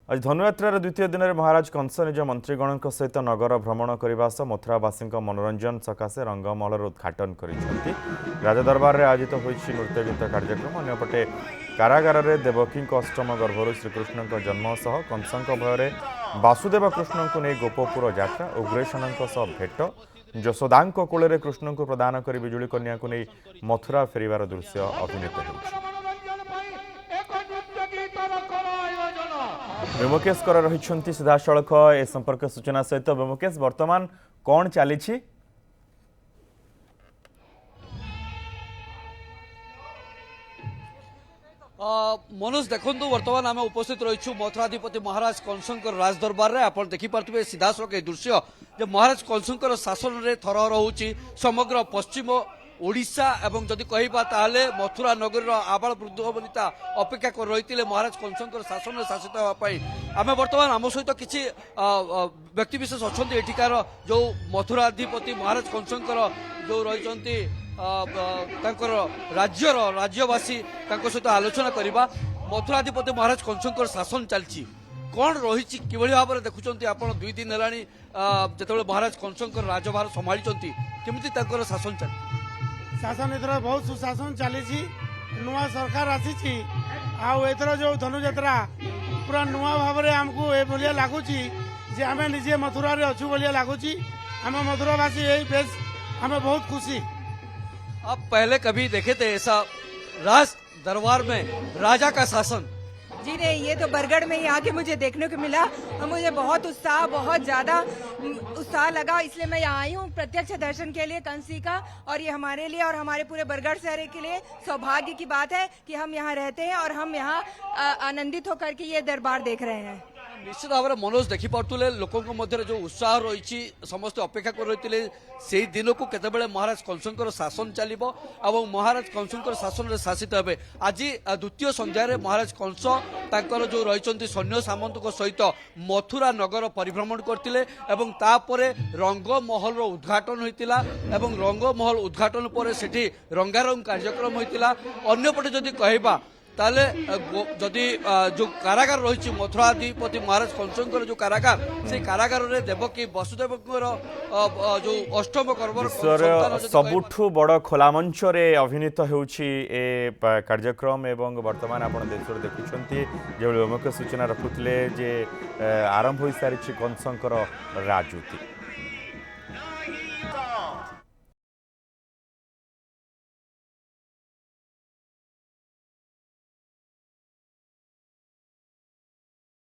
आज धनुयात्रार द्वितीय दिन में महाराज कंस निज मंत्रीगण सहित नगर भ्रमण करने सह मथुरावासी मनोरंजन सकाशे रंगमहल उद्घाटन कर राजदरबार में आयोजित होती नृत्यगीत कार्यक्रम अंपटे कारागार में देवकी अष्टम गर्भर श्रीकृष्ण जन्म सह कंस भय वासुदेव कृष्ण को नहीं गोपपुर यात्रा उग्रेशन भेट यशोदा कूल कृष्ण को प्रदान कर बिजुली कन्या को नहीं मथुरा फेरबार दृश्य अभिनीत हो व्योमकेश कर रही सीधासख ए संपर्क सूचना सहित व्योमकेश वर्तमान कौन चली मनोज देखु बर्तमान आम उपस्थित रही मथुराधिपति महाराज कंसंकर राजदरबार में आप देखिपे सीधासख ए दृश्य जे महाराज कंसंकर शासन में थरहर होची समग्र पश्चिम ओडिशा एवं जदि कहबा ताले मथुरा नगर आबाल वृद्ध वनिता अपेक्षा कर रही महाराज कंसंकर शासन में शासित होगापाई आम बर्तमान आम सहित किसी व्यक्तिविशेष अच्छा एठिकार जो मथुराधिपति महाराज कंसंकर जो रही राज्यवासी सहित आलोचना करवा मथुराधिपति महाराज कंसंकर शासन चलती कौन रही कि भाव में देखुं आप दुई दिन है जो महाराज कंसंकर राजभार संभाली केमी शासन चलती शासन एथर बहुत सुशासन चली नुआ सरकार आसी आथर जो धनुयात्रा पूरा नुआ भाव में आमको ये भाया लगुच आम निजे मथुरा अच्छु भाया लगुच आम मथुरावासी यही बेस आम बहुत खुशी। आप पहले कभी देखे थे ऐसा राज दरबार में राजा का शासन? जी नहीं, ये तो बरगढ़ में ही आके मुझे देखने को मिला और मुझे बहुत ज्यादा उत्साह लगा, इसलिए मैं यहाँ आई हूँ प्रत्यक्ष दर्शन के लिए कंस जी का। और ये हमारे लिए और हमारे पूरे बरगढ़ शहर के लिए सौभाग्य की बात है कि हम यहाँ रहते हैं और हम यहाँ आनंदित होकर के ये दरबार देख रहे हैं। निश्चित भाव में मनोज देखिपे लोकों मध्य जो उत्साह रही समस्त अपेक्षा कर रही से दिन को केतबेले महाराज कंसंकर शासन चलो और महाराज कंसंकर शासन में शासित हे। आज द्वितीय संध्यार महाराज कंस तांकर जो रही सैन्य सामंत सहित मथुरा नगर परिभ्रमण करते रंगमहल उद्घाटन होता रंगमहल उद्घाटन पर सेठी रंगारंग कार्यक्रम होता। अन्यपटे जदि कहबा ताले जदि जो कारागार रही मथुराधिपति महाराज कंसंकर जो कारागार से कारागार रे देवकी वसुदेव जो अष्टम गर्भर सबुठु बड़ खोला मंच रे अभिनीत होउछि ए कार्यक्रम एवं वर्तमान आपण देश देखुछंती जो लोक सूचना रखुतले जे आरंभ होई सारिछि कंसंकर राजनीति।